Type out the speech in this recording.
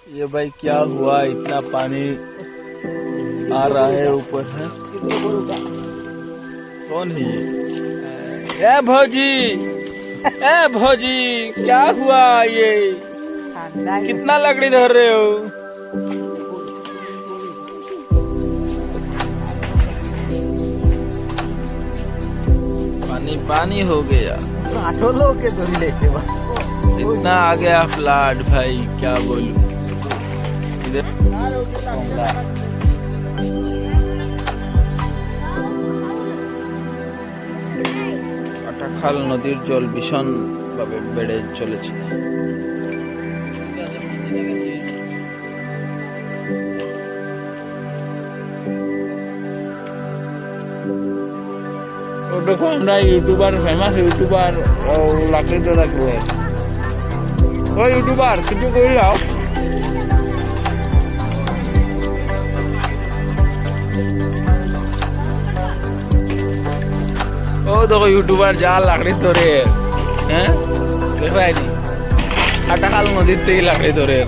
ये भाई क्या हुआ, इतना पानी आ रहा है ऊपर है। कौन है ये? ए भौजी, ए भौजी, क्या हुआ ये? कितना लकड़ी धर रहे हो? पानी पानी हो गया, के धोरी लेके इतना आ गया फ्लड भाई, क्या बोलूं। इधर আটাখাল নদীর জল ভীষণ ভাবে বেড়ে চলেছে। ও দেখো আমরা ইউটিউবার, ফেমাস ইউটিউবার লাকড়ি তো রাখবো। ও ইউটিউবার কিছু কইলাও। ও দেখো ইউটিউবার যা লাকড়ি ধরে, হ্যাঁ দেখো আটাখাল নদীর থেকে লাকড়ি ধরে।